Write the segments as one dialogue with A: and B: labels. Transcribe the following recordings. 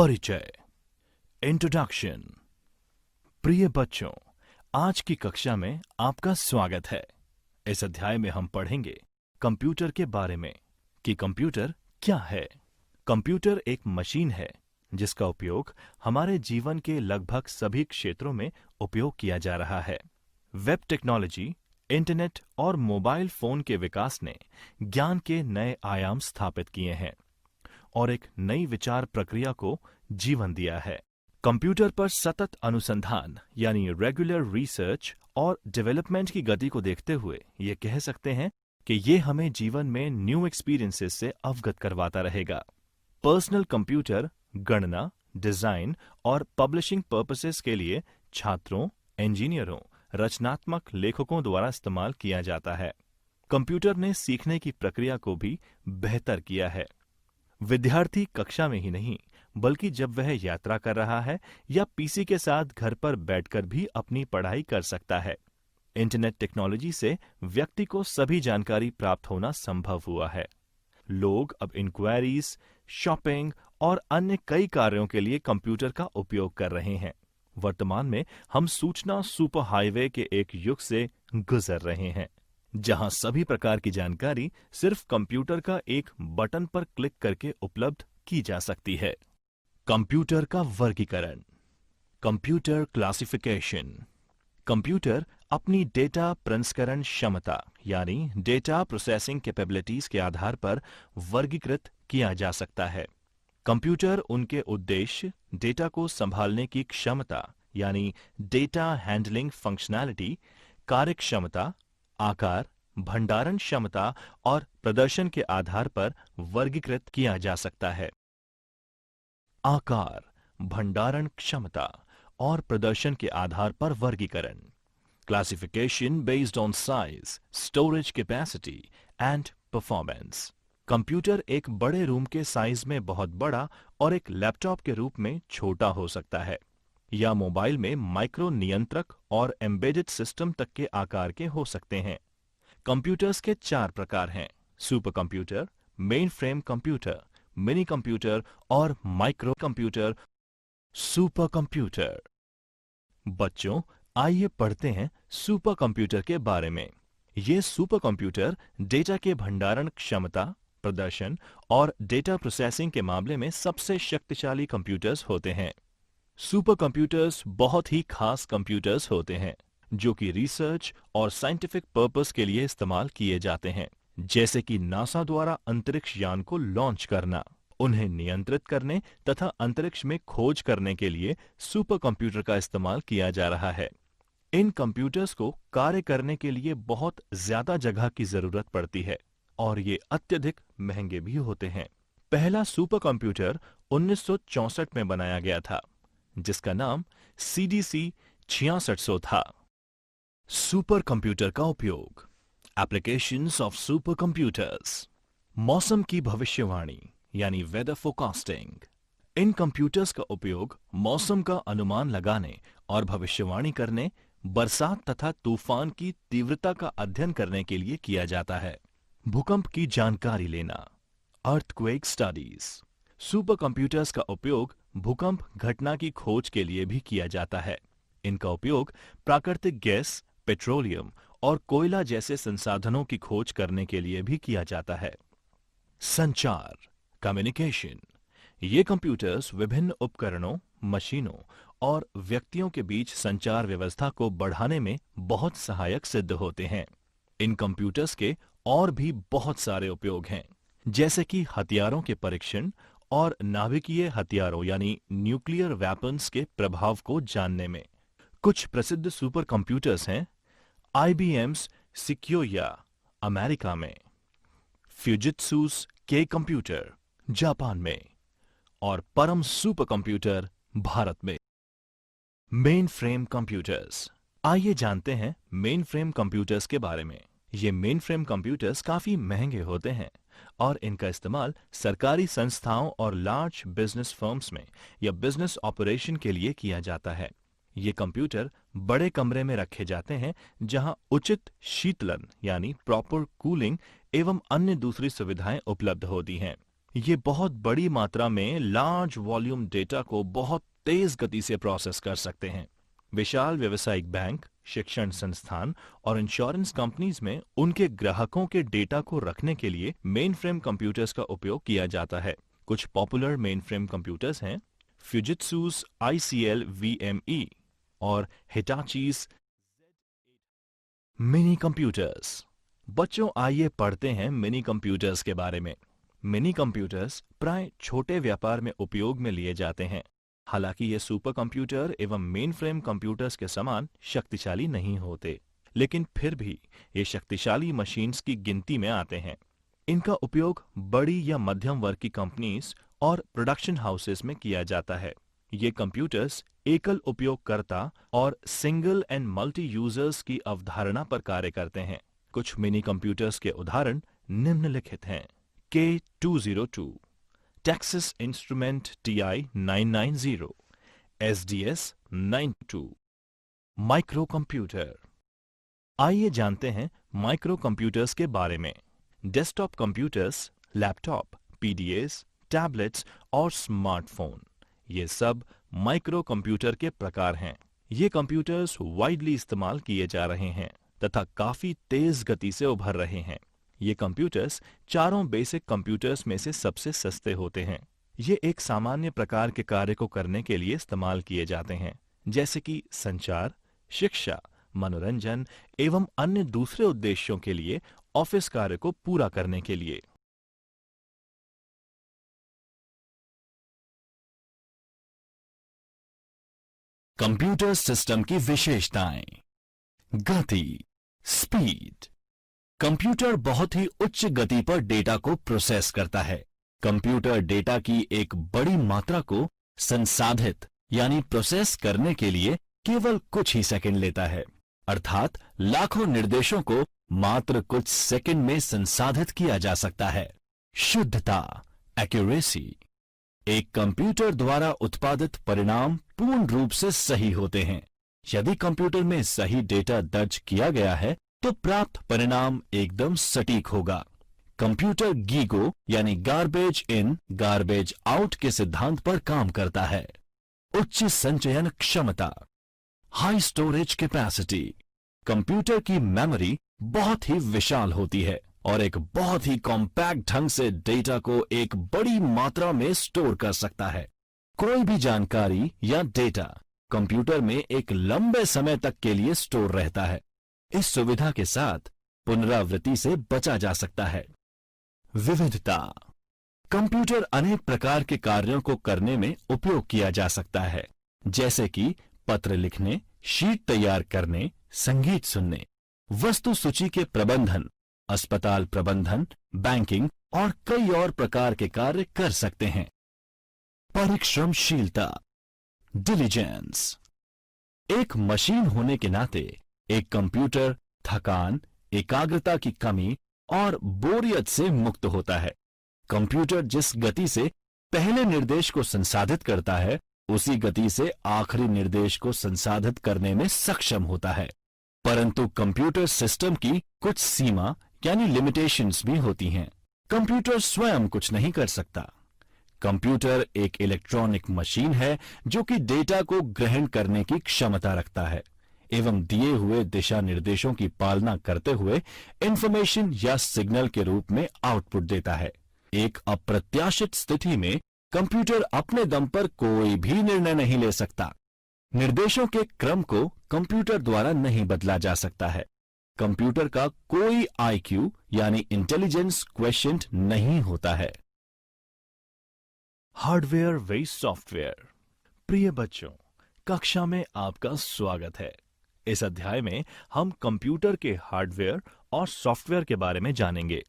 A: परिचय, इंट्रोडक्शन। प्रिय बच्चों, आज की कक्षा में आपका स्वागत है। इस अध्याय में हम पढ़ेंगे कंप्यूटर के बारे में कि कंप्यूटर क्या है। कंप्यूटर एक मशीन है जिसका उपयोग हमारे जीवन के लगभग सभी क्षेत्रों में उपयोग किया जा रहा है। वेब टेक्नोलॉजी, इंटरनेट और मोबाइल फोन के विकास ने ज्ञान के नए आयाम स्थापित किए हैं और एक नई विचार प्रक्रिया को जीवन दिया है। कंप्यूटर पर सतत अनुसंधान यानी रेगुलर रिसर्च और डेवलपमेंट की गति को देखते हुए ये कह सकते हैं कि ये हमें जीवन में न्यू एक्सपीरियंसेस से अवगत करवाता रहेगा। पर्सनल कंप्यूटर गणना, डिजाइन और पब्लिशिंग पर्पसेस के लिए छात्रों, इंजीनियरों, रचनात्मक लेखकों द्वारा इस्तेमाल किया जाता है। कंप्यूटर ने सीखने की प्रक्रिया को भी बेहतर किया है। विद्यार्थी कक्षा में ही नहीं बल्कि जब वह यात्रा कर रहा है या पीसी के साथ घर पर बैठकर भी अपनी पढ़ाई कर सकता है। इंटरनेट टेक्नोलॉजी से व्यक्ति को सभी जानकारी प्राप्त होना संभव हुआ है। लोग अब इंक्वायरीज, शॉपिंग और अन्य कई कार्यों के लिए कंप्यूटर का उपयोग कर रहे हैं। वर्तमान में हम सूचना सुपर हाईवे के एक युग से गुजर रहे हैं जहां सभी प्रकार की जानकारी सिर्फ कंप्यूटर का एक बटन पर क्लिक करके उपलब्ध की जा सकती है। कंप्यूटर का वर्गीकरण, कंप्यूटर क्लासिफिकेशन। कंप्यूटर अपनी डेटा प्रसंस्करण क्षमता यानी डेटा प्रोसेसिंग कैपेबिलिटीज के आधार पर वर्गीकृत किया जा सकता है। कंप्यूटर उनके उद्देश्य, डेटा को संभालने की क्षमता यानी डेटा हैंडलिंग फंक्शनैलिटी, कार्यक्षमता, आकार, भंडारण क्षमता और प्रदर्शन के आधार पर वर्गीकृत किया जा सकता है। आकार, भंडारण क्षमता और प्रदर्शन के आधार पर वर्गीकरण। Classification based on size, storage capacity and performance. Computer एक बड़े रूम के साइज में बहुत बड़ा और एक लैपटॉप के रूप में छोटा हो सकता है, या मोबाइल में माइक्रो नियंत्रक और एम्बेडेड सिस्टम तक के आकार के हो सकते हैं। कंप्यूटर्स के 4 प्रकार हैं: super computer, main frame computer, mini computer और माइक्रो कंप्यूटर। Super computer. बच्चों, आइए पढ़ते हैं सुपर कंप्यूटर के बारे में। ये सुपर कंप्यूटर डेटा के भंडारण क्षमता, प्रदर्शन और डेटा प्रोसेसिंग के मामले में सबसे शक्तिशाली कंप्यूटर्स होते हैं। सुपर कंप्यूटर्स बहुत ही खास कंप्यूटर्स होते हैं जो कि रिसर्च और साइंटिफिक पर्पस के लिए इस्तेमाल किए जाते हैं, जैसे कि नासा द्वारा अंतरिक्ष यान को लॉन्च करना। उन्हें नियंत्रित करने तथा अंतरिक्ष में खोज करने के लिए सुपर कंप्यूटर का इस्तेमाल किया जा रहा है। इन कंप्यूटर्स को कार्य करने के लिए बहुत ज्यादा जगह की जरूरत पड़ती है और ये अत्यधिक महंगे भी होते हैं। पहला सुपर कंप्यूटर 1964 में बनाया गया था जिसका नाम CDC 6600 था। सुपर कंप्यूटर का उपयोग। Applications of super computers. मौसम की भविष्यवाणी यानी वेदर फोरकास्टिंग। इन कंप्यूटर्स का उपयोग मौसम का अनुमान लगाने और भविष्यवाणी करने, बरसात तथा तूफान की तीव्रता का अध्ययन करने के लिए किया जाता है। भूकंप की जानकारी लेना, अर्थक्वेक स्टडीज। सुपर कंप्यूटर्स का उपयोग भूकंप घटना की खोज के लिए भी किया जाता है। इनका उपयोग प्राकृतिक गैस, पेट्रोलियम और कोयला जैसे संसाधनों की खोज करने के लिए भी किया जाता है। संचार, कम्युनिकेशन। ये कंप्यूटर्स विभिन्न उपकरणों, मशीनों और व्यक्तियों के बीच संचार व्यवस्था को बढ़ाने में बहुत सहायक सिद्ध होते हैं। इन कंप्यूटर्स के और भी बहुत सारे उपयोग हैं, जैसे कि हथियारों के परीक्षण और नाभिकीय हथियारों यानी न्यूक्लियर वेपन्स के प्रभाव को जानने में। कुछ प्रसिद्ध सुपर कंप्यूटर्स हैं: IBM's Sequoia अमेरिका में, फ्यूजित्सु's K कंप्यूटर जापान में और परम सुपर कंप्यूटर भारत में। Main frame computers. आइए जानते हैं मेन फ्रेम कंप्यूटर्स के बारे में। ये मेन फ्रेम कंप्यूटर्स काफी महंगे होते हैं और इनका इस्तेमाल सरकारी संस्थाओं और लार्ज बिजनेस फर्म्स में या बिजनेस ऑपरेशन के लिए किया जाता है। ये कंप्यूटर बड़े कमरे में रखे जाते हैं जहां उचित शीतलन यानी प्रॉपर कूलिंग एवं अन्य दूसरी सुविधाएं उपलब्ध होती हैं। ये बहुत बड़ी मात्रा में लार्ज वॉल्यूम डेटा को बहुत तेज गति से प्रोसेस कर सकते हैं। विशाल व्यावसायिक बैंक, शिक्षण संस्थान और इंश्योरेंस कंपनीज में उनके ग्राहकों के डेटा को रखने के लिए मेनफ्रेम कंप्यूटर्स का उपयोग किया जाता है। कुछ पॉपुलर मेनफ्रेम कंप्यूटर्स हैं फ्यूजित्सूस ICL VME और हिटाचीज मिनी कंप्यूटर्स। बच्चों, आइए पढ़ते हैं मिनी कंप्यूटर्स के बारे में। मिनी कंप्यूटर्स प्राय छोटे व्यापार में उपयोग में लिए जाते हैं। हालांकि ये सुपर कंप्यूटर एवं मेन फ्रेम कंप्यूटर्स के समान शक्तिशाली नहीं होते, लेकिन फिर भी ये शक्तिशाली मशीन्स की गिनती में आते हैं। इनका उपयोग बड़ी या मध्यम वर्ग की कंपनीज और प्रोडक्शन हाउसेस में किया जाता है। ये कंप्यूटर्स एकल उपयोगकर्ता और सिंगल एंड मल्टी यूजर्स की अवधारणा पर कार्य करते हैं। कुछ मिनी कंप्यूटर्स के उदाहरण निम्नलिखित हैं। K202, Texas Instrument TI-990, SDS 92। Micro computer. आइए जानते हैं माइक्रो कंप्यूटर्स के बारे में। Desktop computers, laptop, PDAs, tablets और स्मार्टफोन, ये सब माइक्रो कंप्यूटर के प्रकार हैं। ये कंप्यूटर्स वाइडली इस्तेमाल किए जा रहे हैं तथा काफी तेज गति से उभर रहे हैं। ये कंप्यूटर्स चारों बेसिक कंप्यूटर्स में से सबसे सस्ते होते हैं। ये एक सामान्य प्रकार के कार्य को करने के लिए इस्तेमाल किए जाते हैं, जैसे कि संचार, शिक्षा, मनोरंजन एवं अन्य दूसरे उद्देश्यों के लिए, ऑफिस कार्य को पूरा करने के लिए। कंप्यूटर सिस्टम की विशेषताएं। गति, स्पीड। कंप्यूटर बहुत ही उच्च गति पर डेटा को प्रोसेस करता है। कंप्यूटर डेटा की एक बड़ी मात्रा को संसाधित यानी प्रोसेस करने के लिए केवल कुछ ही सेकंड लेता है, अर्थात लाखों निर्देशों को मात्र कुछ सेकंड में संसाधित किया जा सकता है। शुद्धता, एक्यूरेसी। एक कंप्यूटर द्वारा उत्पादित परिणाम पूर्ण रूप से सही होते हैं। यदि कंप्यूटर में सही डेटा दर्ज किया गया है तो प्राप्त परिणाम एकदम सटीक होगा। कंप्यूटर गीगो यानी गार्बेज इन गार्बेज आउट के सिद्धांत पर काम करता है। उच्च संचयन क्षमता, हाई स्टोरेज कैपेसिटी। कंप्यूटर की मेमोरी बहुत ही विशाल होती है और एक बहुत ही कॉम्पैक्ट ढंग से डेटा को एक बड़ी मात्रा में स्टोर कर सकता है। कोई भी जानकारी या डेटा कंप्यूटर में एक लंबे समय तक के लिए स्टोर रहता है। इस सुविधा के साथ पुनरावृत्ति से बचा जा सकता है। विविधता। कंप्यूटर अनेक प्रकार के कार्यों को करने में उपयोग किया जा सकता है, जैसे कि पत्र लिखने, शीट तैयार करने, संगीत सुनने, वस्तु सूची के प्रबंधन, अस्पताल प्रबंधन, बैंकिंग और कई और प्रकार के कार्य कर सकते हैं। परिश्रमशीलता, डिलीजेंस। एक मशीन होने के नाते एक कंप्यूटर थकान, एकाग्रता की कमी और बोरियत से मुक्त होता है। कंप्यूटर जिस गति से पहले निर्देश को संसाधित करता है, उसी गति से आखिरी निर्देश को संसाधित करने में सक्षम होता है। परंतु कंप्यूटर सिस्टम की कुछ सीमा यानी लिमिटेशंस भी होती हैं। कंप्यूटर स्वयं कुछ नहीं कर सकता। कंप्यूटर एक इलेक्ट्रॉनिक मशीन है जो कि डेटा को ग्रहण करने की क्षमता रखता है एवं दिए हुए दिशा निर्देशों की पालना करते हुए इंफॉर्मेशन या सिग्नल के रूप में आउटपुट देता है। एक अप्रत्याशित स्थिति में कंप्यूटर अपने दम पर कोई भी निर्णय नहीं ले सकता। निर्देशों के क्रम को कंप्यूटर द्वारा नहीं बदला जा सकता है। कंप्यूटर का कोई IQ यानी इंटेलिजेंस क्वेश्चंट नहीं होता है। हार्डवेयर वेस सॉफ्टवेयर। प्रिय बच्चों, कक्षा में आपका स्वागत है। इस अध्याय में हम कंप्यूटर के हार्डवेयर और सॉफ्टवेयर के बारे में जानेंगे।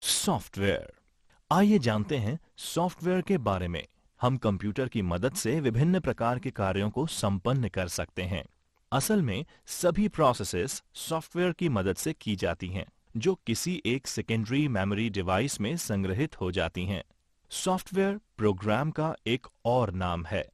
A: सॉफ्टवेयर। आइए जानते हैं सॉफ्टवेयर के बारे में। हम कंप्यूटर की मदद से विभिन्न प्रकार के कार्यों को संपन्न कर सकते हैं। असल में सभी प्रोसेसेस सॉफ्टवेयर की मदद से की जाती हैं, जो किसी एक सेकेंडरी मेमोरी डिवाइस में संग्रहित हो जाती हैं। सॉफ्टवेयर प्रोग्राम का एक और नाम है।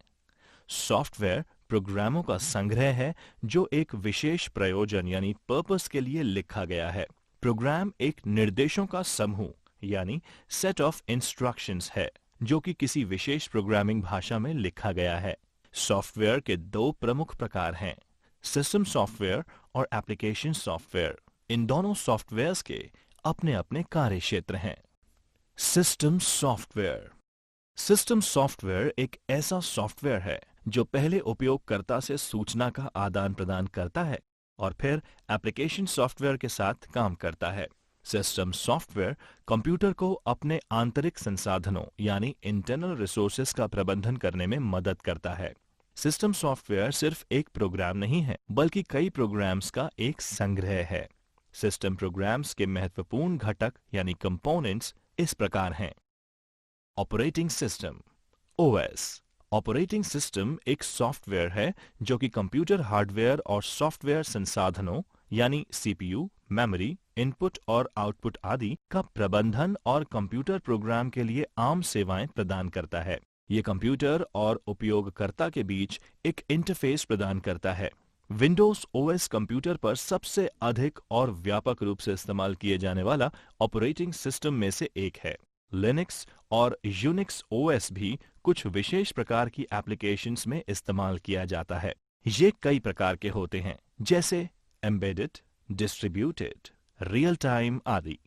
A: सॉफ्टवेयर प्रोग्रामों का संग्रह है जो एक विशेष प्रयोजन यानी पर्पस के लिए लिखा गया है। प्रोग्राम एक निर्देशों का समूह यानी सेट ऑफ इंस्ट्रक्शंस है जो कि किसी विशेष प्रोग्रामिंग भाषा में लिखा गया है। सॉफ्टवेयर के दो प्रमुख प्रकार हैं, सिस्टम सॉफ्टवेयर और एप्लीकेशन सॉफ्टवेयर। इन दोनों सॉफ्टवेयर्स के अपने अपने कार्य क्षेत्र हैं। System software. सिस्टम सॉफ्टवेयर एक ऐसा सॉफ्टवेयर है जो पहले उपयोगकर्ता से सूचना का आदान प्रदान करता है और फिर एप्लीकेशन सॉफ्टवेयर के साथ काम करता है। सिस्टम सॉफ्टवेयर कंप्यूटर को अपने आंतरिक संसाधनों यानी इंटरनल रिसोर्सेज का प्रबंधन करने में मदद करता है। सिस्टम सॉफ्टवेयर सिर्फ एक प्रोग्राम नहीं है, बल्कि कई प्रोग्राम्स का एक संग्रह है। सिस्टम प्रोग्राम्स के महत्वपूर्ण घटक यानी कंपोनेंट्स इस प्रकार हैं। Operating system, OS. Operating system एक सॉफ्टवेयर है जो कि कंप्यूटर हार्डवेयर और सॉफ्टवेयर संसाधनों यानी सीपीयू, मेमोरी, इनपुट और आउटपुट आदि का प्रबंधन और कंप्यूटर प्रोग्राम के लिए आम सेवाएं प्रदान करता है। ये कंप्यूटर और उपयोगकर्ता के बीच एक इंटरफेस प्रदान करता है। विंडोज ओएस कंप्यूटर पर सबसे अधिक और व्यापक रूप से इस्तेमाल किए जाने वाला ऑपरेटिंग सिस्टम में से एक है। लिनक्स और यूनिक्स ओएस भी कुछ विशेष प्रकार की एप्लीकेशंस में इस्तेमाल किया जाता है। ये कई प्रकार के होते हैं, जैसे एम्बेडेड, डिस्ट्रीब्यूटेड, रियल टाइम आदि।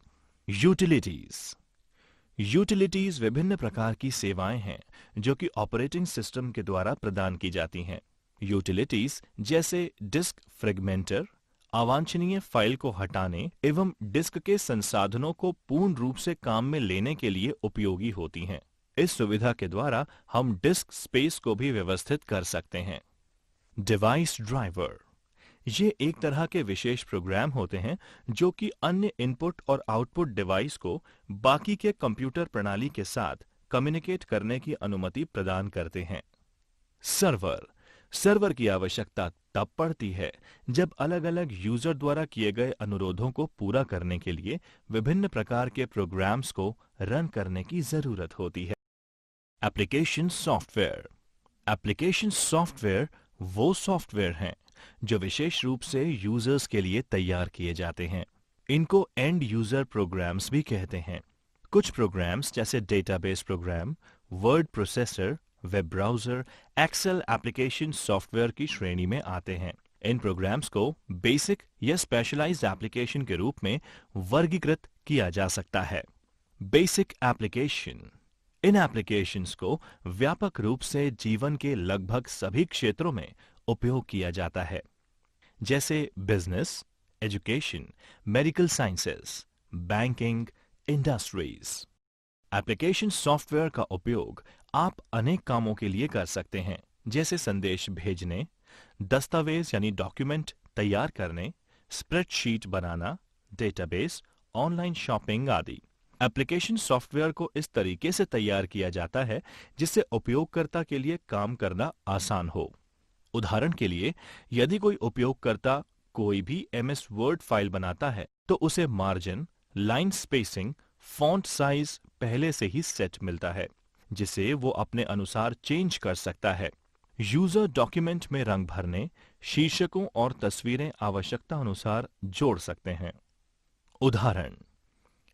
A: यूटिलिटीज। यूटिलिटीज विभिन्न प्रकार की सेवाएं हैं जो कि ऑपरेटिंग सिस्टम के द्वारा प्रदान की जाती हैं। यूटिलिटीज जैसे डिस्क फ्रेगमेंटर, अवांछनीय फाइल को हटाने एवं डिस्क के संसाधनों को पूर्ण रूप से काम में लेने के लिए उपयोगी होती हैं। इस सुविधा के द्वारा हम डिस्क स्पेस को भी व्यवस्थित कर सकते हैं। Device driver. ये एक तरह के विशेष प्रोग्राम होते हैं जो कि अन्य इनपुट और आउटपुट डिवाइस को बाकी के कंप्यूटर प्रणाली के साथ कम्युनिकेट करने की अनुमति प्रदान करते हैं। सर्वर। सर्वर की आवश्यकता तब पड़ती है जब अलग-अलग यूजर द्वारा किए गए अनुरोधों को पूरा करने के लिए विभिन्न प्रकार के प्रोग्राम्स को रन करने की जरूरत होती है। Application software. एप्लीकेशन सॉफ्टवेयर वो सॉफ्टवेयर हैं जो विशेष रूप से यूजर्स के लिए तैयार किए जाते हैं। इनको एंड यूजर प्रोग्राम्स भी कहते हैं। कुछ प्रोग्राम्स जैसे database program, word processor, web browser, Excel application software की श्रेणी में आते हैं। इन प्रोग्राम्स को बेसिक या स्पेशलाइज्ड एप्लीकेशन के रूप में वर्गीकृत किया जा सकता है। Basic application. इन एप्लीकेशंस को व्यापक रूप से जीवन के लगभग सभी क्षेत्रों में उपयोग किया जाता है, जैसे business, education, medical sciences, banking, industries. Application software का उपयोग आप अनेक कामों के लिए कर सकते हैं, जैसे संदेश भेजने, दस्तावेज यानी डॉक्यूमेंट तैयार करने, स्प्रेडशीट बनाना, डेटाबेस, ऑनलाइन शॉपिंग आदि। एप्लीकेशन सॉफ्टवेयर को इस तरीके से तैयार किया जाता है जिससे उपयोगकर्ता के लिए काम करना आसान हो। उदाहरण के लिए, यदि कोई उपयोगकर्ता कोई भी एमएस वर्ड फाइल बनाता है तो उसे margin, line spacing, font size पहले से ही सेट मिलता है जिसे वो अपने अनुसार चेंज कर सकता है। यूजर डॉक्यूमेंट में रंग भरने, शीर्षकों और तस्वीरें आवश्यकता अनुसार जोड़ सकते हैं। उदाहरण,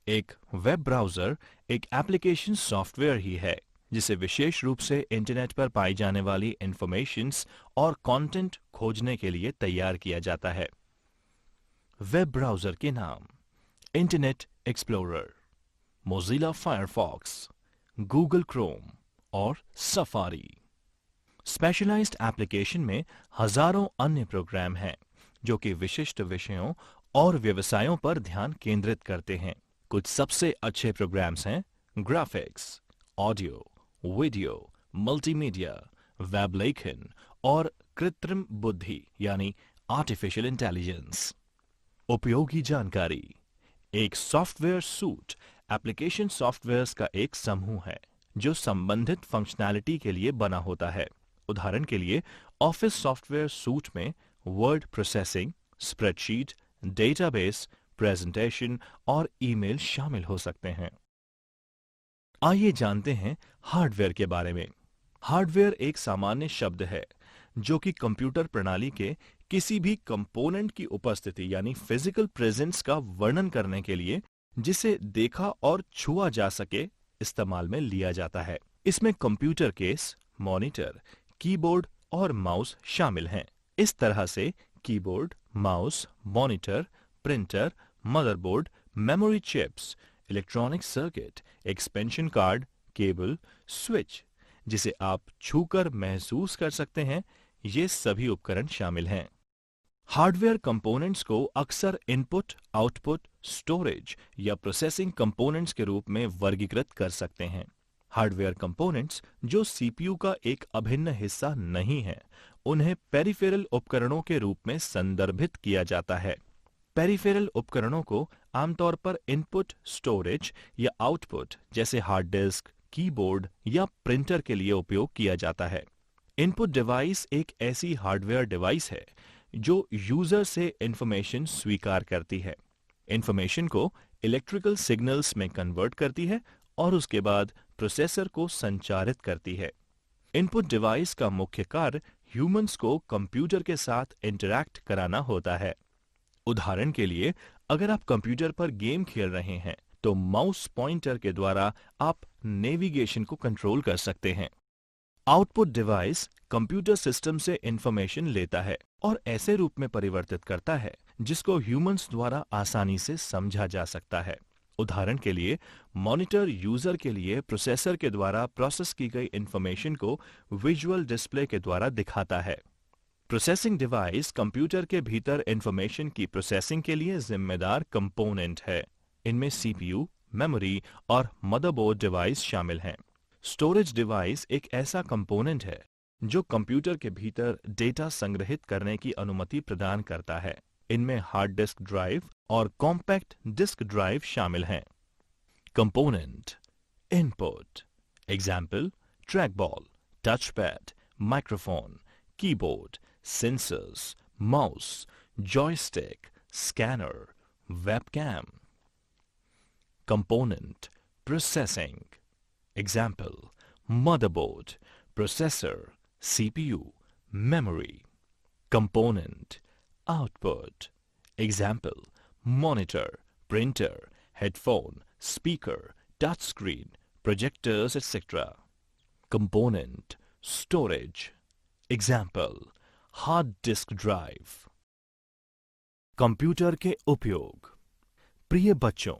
A: एक वेब ब्राउजर एक एप्लीकेशन सॉफ्टवेयर ही है जिसे विशेष रूप से इंटरनेट पर पाई जाने वाली इंफॉर्मेशंस और कंटेंट खोजने के लिए तैयार किया जाता है। वेब ब्राउजर के नाम: internet explorer, Mozilla Firefox, Google Chrome और सफारी। स्पेशलाइज्ड एप्लीकेशन में हजारों अन्य प्रोग्राम हैं जो कि विशिष्ट विषयों और व्यवसायों पर ध्यान केंद्रित करते हैं। कुछ सबसे अच्छे प्रोग्राम्स हैं graphics, audio, video, multimedia, web लेखन और कृत्रिम बुद्धि यानी आर्टिफिशियल इंटेलिजेंस। उपयोगी जानकारी: एक सॉफ्टवेयर सूट एप्लीकेशन सॉफ्टवेयर्स का एक समूह है जो संबंधित फंक्शनैलिटी के लिए बना होता है। उदाहरण के लिए, ऑफिस सॉफ्टवेयर सूट में word processing, spreadsheet, database, presentation और ईमेल शामिल हो सकते हैं। आइए जानते हैं हार्डवेयर के बारे में। हार्डवेयर एक सामान्य शब्द है जो कि कंप्यूटर प्रणाली के किसी भी कंपोनेंट की उपस्थिति यानी फिजिकल प्रेजेंस का वर्णन करने के लिए जिसे देखा और छुआ जा सके इस्तेमाल में लिया जाता है। इसमें कंप्यूटर केस, मॉनिटर, कीबोर्ड और माउस शामिल हैं। इस तरह से keyboard, mouse, monitor, printer, motherboard, memory chips, electronic circuit, expansion card, cable, switch, जिसे आप छूकर महसूस कर सकते हैं, ये सभी उपकरण शामिल हैं। हार्डवेयर कंपोनेंट्स को अक्सर इनपुट, आउटपुट, स्टोरेज या प्रोसेसिंग कंपोनेंट्स के रूप में वर्गीकृत कर सकते हैं। हार्डवेयर कंपोनेंट्स जो सीपीयू का एक अभिन्न हिस्सा नहीं है, उन्हें पेरिफेरल उपकरणों के रूप में संदर्भित किया जाता है। पेरिफेरल उपकरणों को आमतौर पर इनपुट, स्टोरेज या आउटपुट जैसे हार्ड डिस्क, कीबोर्ड या प्रिंटर के लिए उपयोग किया जाता है। इनपुट डिवाइस एक ऐसी हार्डवेयर डिवाइस है जो यूजर से इंफॉर्मेशन स्वीकार करती है, इंफॉर्मेशन को इलेक्ट्रिकल सिग्नल्स में कन्वर्ट करती है और उसके बाद प्रोसेसर को संचारित करती है। इनपुट डिवाइस का मुख्य कार्य ह्यूमंस को कंप्यूटर के साथ इंटरैक्ट कराना होता है। उदाहरण के लिए, अगर आप कंप्यूटर पर गेम खेल रहे हैं तो माउस पॉइंटर के द्वारा आप नेविगेशन को कंट्रोल कर सकते हैं। आउटपुट डिवाइस कंप्यूटर सिस्टम से इंफॉर्मेशन लेता है और ऐसे रूप में परिवर्तित करता है जिसको ह्यूमंस द्वारा आसानी से समझा जा सकता है। उदाहरण के लिए, मॉनिटर यूजर के लिए प्रोसेसर के द्वारा प्रोसेस की गई इंफॉर्मेशन को विजुअल डिस्प्ले के द्वारा दिखाता है। प्रोसेसिंग डिवाइस कंप्यूटर के भीतर इंफॉर्मेशन की प्रोसेसिंग के लिए जिम्मेदार कंपोनेंट है। इनमें सीपीयू, मेमोरी और मदरबोर्ड डिवाइस शामिल हैं। स्टोरेज डिवाइस एक ऐसा कंपोनेंट है जो कंप्यूटर के भीतर डेटा संग्रहित करने की अनुमति प्रदान करता है। इनमें हार्ड डिस्क ड्राइव और कॉम्पैक्ट डिस्क ड्राइव शामिल हैं। Component input example track ball, touch pad, microphone, keyboard, sensors, mouse, joystick, scanner, webcam. Component processing example motherboard, processor, CPU, memory. Component output example monitor, printer, headphone, speaker, touchscreen, projectors, etc. Component storage example hard disk drive. Computer के उपयोग। प्रिय बच्चों,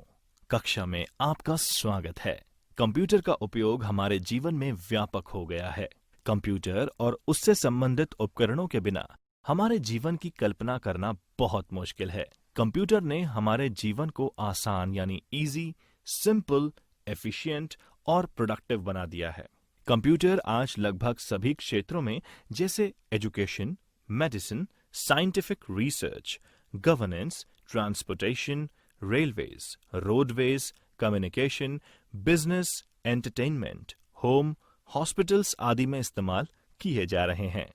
A: कक्षा में आपका स्वागत है। Computer का उपयोग हमारे जीवन में व्यापक हो गया है। कंप्यूटर और उससे संबंधित उपकरणों के बिना हमारे जीवन की कल्पना करना बहुत मुश्किल है। कंप्यूटर ने हमारे जीवन को आसान यानी इजी, सिंपल, एफिशिएंट और प्रोडक्टिव बना दिया है। कंप्यूटर आज लगभग सभी क्षेत्रों में जैसे education, medicine, scientific research, governance, transportation, railways, roadways, communication, business, entertainment, home, hospitals आदि में इस्तेमाल किए जा रहे हैं।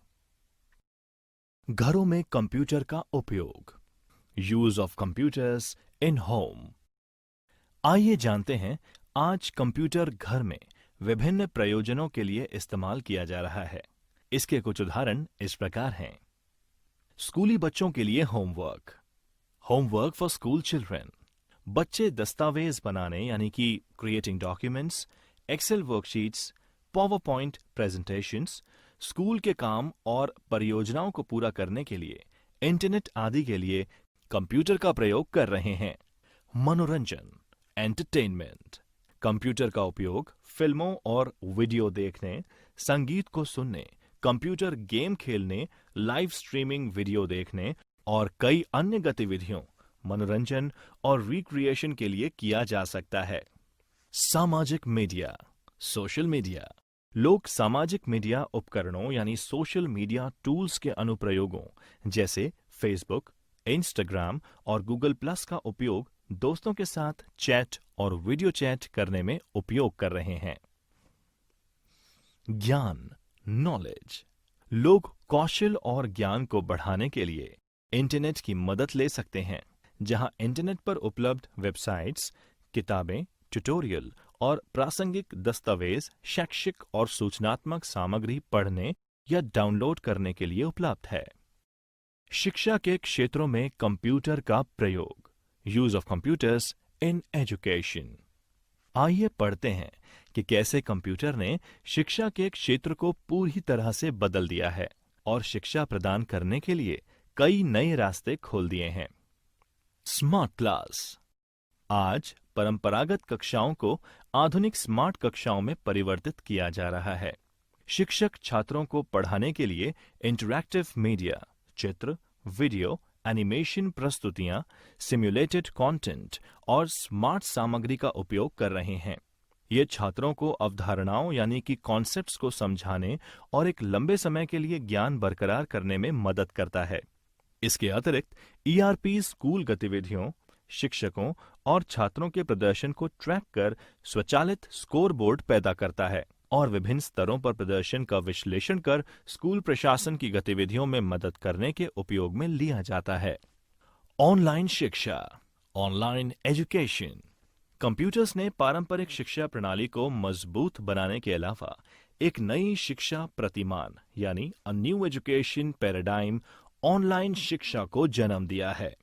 A: घरों में कंप्यूटर का उपयोग। Use of computers in home. आइए जानते हैं आज कंप्यूटर घर में विभिन्न प्रयोजनों के लिए इस्तेमाल किया जा रहा है। इसके कुछ उदाहरण इस प्रकार हैं। स्कूली बच्चों के लिए homework. Homework for school children. बच्चे दस्तावेज बनाने यानी कि creating documents, Excel worksheets, PowerPoint presentations, school के काम और परियोजनाओं को पूरा करने के लिए इंटरनेट आदि के लिए कंप्यूटर का प्रयोग कर रहे हैं। मनोरंजन, एंटरटेनमेंट। कंप्यूटर का उपयोग फिल्मों और वीडियो देखने, संगीत को सुनने, कंप्यूटर गेम खेलने, लाइव स्ट्रीमिंग वीडियो देखने और कई अन्य गतिविधियों, मनोरंजन और रिक्रिएशन के लिए किया जा सकता है। सामाजिक मीडिया, सोशल मीडिया। लोग सामाजिक मीडिया उपकरणों यानी सोशल मीडिया टूल्स के अनुप्रयोगों जैसे फेसबुक, इंस्टाग्राम और गूगल प्लस का उपयोग दोस्तों के साथ चैट और वीडियो चैट करने में उपयोग कर रहे हैं। ज्ञान, नॉलेज। लोग कौशल और ज्ञान को बढ़ाने के लिए इंटरनेट की मदद ले सकते हैं, जहां इंटरनेट पर उपलब्ध वेबसाइट्स, किताबें, ट्यूटोरियल और प्रासंगिक दस्तावेज शैक्षिक और सूचनात्मक सामग्री पढ़ने या डाउनलोड करने के लिए उपलब्ध है। शिक्षा के क्षेत्रों में कंप्यूटर का प्रयोग। Use of computers in education. आइए पढ़ते हैं कि कैसे कंप्यूटर ने शिक्षा के क्षेत्र को पूरी तरह से बदल दिया है और शिक्षा प्रदान करने के लिए कई नए रास्ते खोल दिए हैं। Smart class. आज परंपरागत कक्षाओं को आधुनिक स्मार्ट कक्षाओं में परिवर्तित किया जा रहा है। शिक्षक छात्रों को पढ़ाने के लिए इंटरैक्टिव मीडिया, चित्र, वीडियो, एनिमेशन प्रस्तुतियां, सिम्युलेटेड कंटेंट और स्मार्ट सामग्री का उपयोग कर रहे हैं। ये छात्रों को अवधारणाओं यानी कि कॉन्सेप्ट्स को समझाने और एक लंबे समय के लिए ज्ञान बरकरार करने में मदद करता है। इसके अतिरिक्त ईआरपी स्कूल गतिविधियों, शिक्षकों और छात्रों के प्रदर्शन को ट्रैक कर स्वचालित स्कोरबोर्ड पैदा करता है और विभिन्न स्तरों पर प्रदर्शन का विश्लेषण कर स्कूल प्रशासन की गतिविधियों में मदद करने के उपयोग में लिया जाता है। ऑनलाइन शिक्षा, ऑनलाइन एजुकेशन। कंप्यूटर्स ने पारंपरिक शिक्षा प्रणाली को मजबूत बनाने के अलावा एक नई शिक्षा प्रतिमान यानी a new education paradigm online शिक्षा को जन्म दिया है।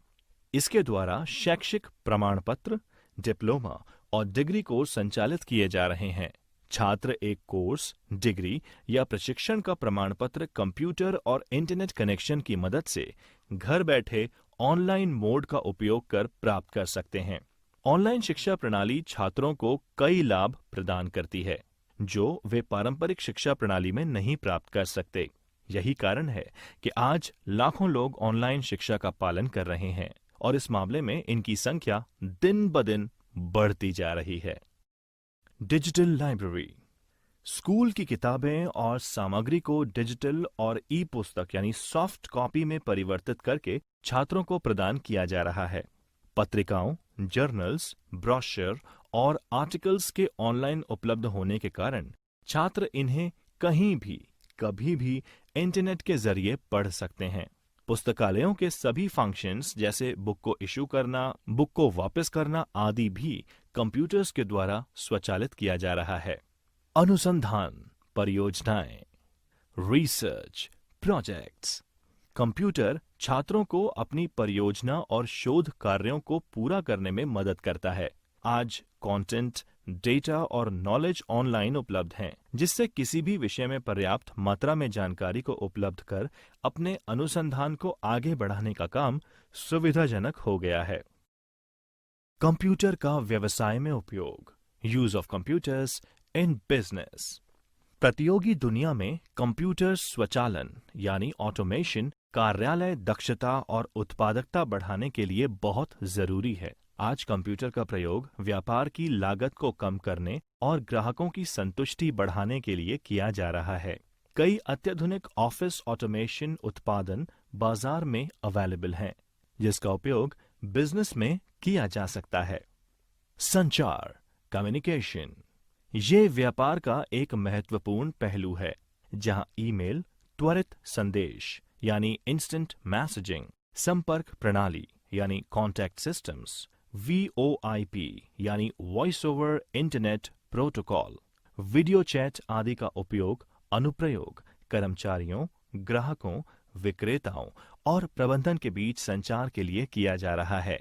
A: इसके द्वारा शैक्षिक प्रमाण पत्र, डिप्लोमा और डिग्री कोर्स संचालित किए जा रहे हैं। छात्र एक कोर्स, डिग्री या प्रशिक्षण का प्रमाण पत्र कंप्यूटर और इंटरनेट कनेक्शन की मदद से घर बैठे ऑनलाइन मोड का उपयोग कर प्राप्त कर सकते हैं। ऑनलाइन शिक्षा प्रणाली छात्रों को कई लाभ प्रदान करती है जो वे पारंपरिक शिक्षा प्रणाली में नहीं प्राप्त कर सकते। यही कारण है कि आज लाखों लोग ऑनलाइन शिक्षा का पालन कर रहे हैं और इस मामले में इनकी संख्या दिन ब दिन बढ़ती जा रही है। Digital library. स्कूल की किताबें और सामग्री को डिजिटल और ई पुस्तक यानी सॉफ्ट कॉपी में परिवर्तित करके छात्रों को प्रदान किया जा रहा है। पत्रिकाओं, जर्नल्स, ब्रोशर और आर्टिकल्स के ऑनलाइन उपलब्ध होने के कारण छात्र इन्हें कहीं भी कभी भी इंटरनेट के जरिए पढ़ सकते हैं। पुस्तकालयों के सभी फंक्शंस जैसे बुक को इशू करना, बुक को वापस करना आदि भी कंप्यूटर्स के द्वारा स्वचालित किया जा रहा है। अनुसंधान, परियोजनाएं, रिसर्च, प्रोजेक्ट्स। कंप्यूटर छात्रों को अपनी परियोजना और शोध कार्यों को पूरा करने में मदद करता है। आज कंटेंट, डेटा और नॉलेज ऑनलाइन उपलब्ध हैं, जिससे किसी भी विषय में पर्याप्त मात्रा में जानकारी को उपलब्ध कर अपने अनुसंधान को आगे बढ़ाने का काम सुविधाजनक हो गया है। कंप्यूटर का व्यवसाय में उपयोग, use of computers in business. प्रतियोगी दुनिया में कंप्यूटर स्वचालन यानी ऑटोमेशन कार्यालय दक्षता और उत्पादकता बढ़ाने के लिए बहुत जरूरी है। आज कंप्यूटर का प्रयोग व्यापार की लागत को कम करने और ग्राहकों की संतुष्टि बढ़ाने के लिए किया जा रहा है। कई अत्याधुनिक ऑफिस ऑटोमेशन उत्पादन बाजार में अवेलेबल हैं, जिसका उपयोग बिजनेस में किया जा सकता है। संचार, कम्युनिकेशन। ये व्यापार का एक महत्वपूर्ण पहलू है, जहां ईमेल, त्वरित संदेश यानी इंस्टेंट मैसेजिंग, संपर्क प्रणाली यानी कॉन्टैक्ट सिस्टम्स, VoIP यानी voice over internet protocol, video chat आदि का उपयोग अनुप्रयोग कर्मचारियों, ग्राहकों, विक्रेताओं और प्रबंधन के बीच संचार के लिए किया जा रहा है।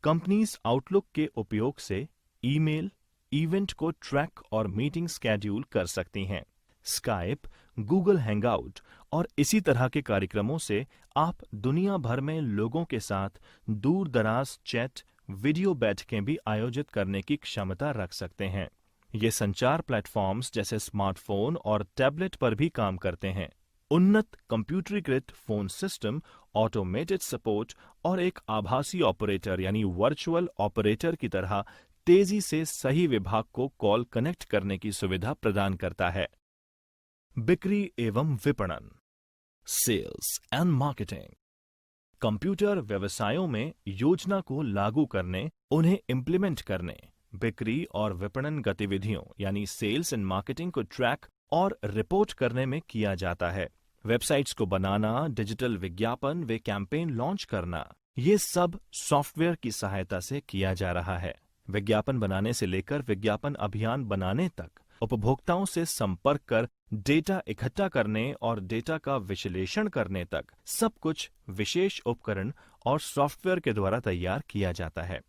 A: कंपनीज आउटलुक के उपयोग से ईमेल, इवेंट को ट्रैक और मीटिंग स्केड्यूल कर सकती हैं। स्काइप, गूगल हैंगआउट और इसी तरह के कार्यक्रमों से आप दुनिया भर में लोगों के साथ दूर दराज चैट, वीडियो बैठकें भी आयोजित करने की क्षमता रख सकते हैं। ये संचार प्लेटफॉर्म्स जैसे स्मार्टफोन और टैबलेट पर भी काम करते हैं। उन्नत कंप्यूटरीकृत फोन सिस्टम, ऑटोमेटेड सपोर्ट और एक आभासी ऑपरेटर यानी वर्चुअल ऑपरेटर की तरह तेजी से सही विभाग को कॉल कनेक्ट करने की सुविधा प्रदान करता है। बिक्री एवं विपणन, सेल्स एंड मार्केटिंग। कंप्यूटर व्यवसायों में योजना को लागू करने, उन्हें इम्प्लीमेंट करने, बिक्री और विपणन गतिविधियों यानी सेल्स एंड मार्केटिंग को ट्रैक और रिपोर्ट करने में किया जाता है। वेबसाइट्स को बनाना, डिजिटल विज्ञापन व कैंपेन लॉन्च करना, ये सब सॉफ्टवेयर की सहायता से किया जा रहा है। विज्ञापन बनाने से लेकर विज्ञापन अभियान बनाने तक, उपभोक्ताओं से संपर्क कर डेटा इकट्ठा करने और डेटा का विश्लेषण करने तक सब कुछ विशेष उपकरण और सॉफ्टवेयर के द्वारा तैयार किया जाता है।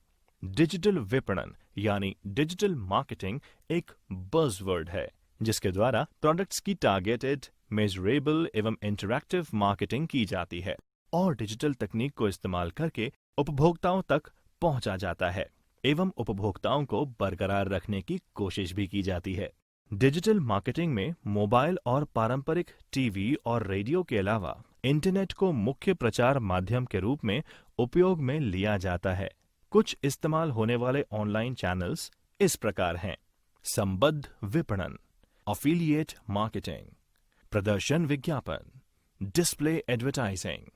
A: डिजिटल विपणन यानी डिजिटल मार्केटिंग एक बज़वर्ड है जिसके द्वारा प्रोडक्ट्स की टारगेटेड, मेजरेबल एवं इंटरैक्टिव मार्केटिंग की जाती है और डिजिटल तकनीक को इस्तेमाल करके उपभोक्ताओं तक पहुंचा जाता है एवं उपभोक्ताओं को बरकरार रखने की कोशिश भी की जाती है। डिजिटल मार्केटिंग में मोबाइल और पारंपरिक टीवी और रेडियो के अलावा इंटरनेट को मुख्य प्रचार माध्यम के रूप में उपयोग में लिया जाता है। कुछ इस्तेमाल होने वाले ऑनलाइन चैनल्स इस प्रकार हैं: संबद्ध विपणन, अफिलिएट मार्केटिंग, प्रदर्शन विज्ञापन, डिस्प्ले एडवर्टाइजिंग,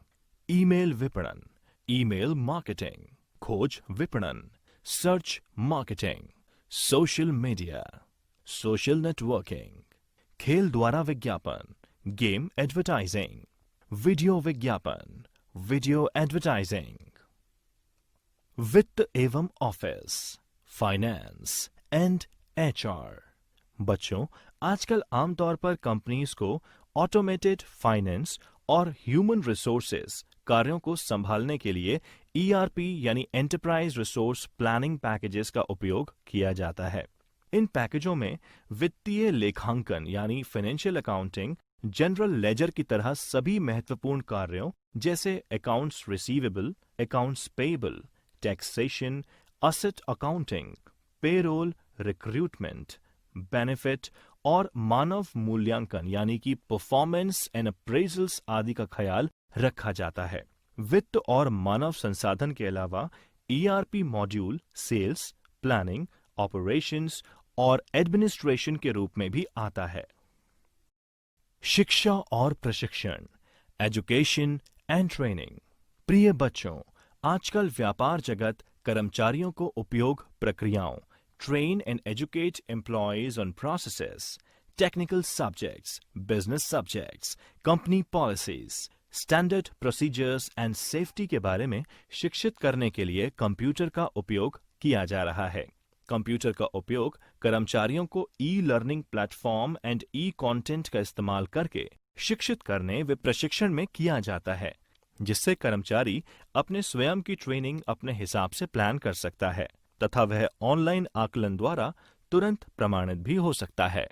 A: ईमेल विपणन, ईमेल मार्केटिंग, खोज विपणन, search marketing, social media, social networking, खेल द्वारा विज्ञापन, गेम एडवर्टाइजिंग, वीडियो विज्ञापन, वीडियो एडवर्टाइजिंग। वित्त एवं ऑफिस, फाइनेंस एंड एचआर। बच्चों, आजकल आमतौर पर कंपनीज को ऑटोमेटेड फाइनेंस और ह्यूमन रिसोर्सेज कार्यों को संभालने के लिए ईआरपी यानी एंटरप्राइज रिसोर्स प्लानिंग पैकेजेस का उपयोग किया जाता है। इन पैकेजों में वित्तीय लेखांकन यानी फाइनेंशियल अकाउंटिंग, जनरल लेजर की तरह सभी महत्वपूर्ण कार्यों जैसे accounts receivable, accounts payable, taxation, asset accounting, payroll, recruitment, benefit और मानव मूल्यांकन यानी कि परफॉर्मेंस एंड अप्रेजल्स आदि का ख्याल रखा जाता है। वित्त और मानव संसाधन के अलावा ERP module sales, planning, operations और एडमिनिस्ट्रेशन के रूप में भी आता है। शिक्षा और प्रशिक्षण, एजुकेशन एंड ट्रेनिंग। प्रिय बच्चों, आजकल व्यापार जगत कर्मचारियों को उपयोग प्रक्रियाओं, train and educate employees on processes, technical subjects, business subjects, company policies, standard procedures and safety के बारे में शिक्षित करने के लिए कंप्यूटर का उपयोग किया जा रहा है। कंप्यूटर का उपयोग कर्मचारियों को ई-लर्निंग प्लेटफॉर्म एंड ई-कंटेंट का इस्तेमाल करके शिक्षित करने व प्रशिक्षण में किया जाता है, जिससे कर्मचारी अपने स्वयं की ट्रेनिंग अपने हिसाब से प्लान कर सकता है तथा वह ऑनलाइन आकलन द्वारा तुरंत प्रमाणित भी हो सकता है।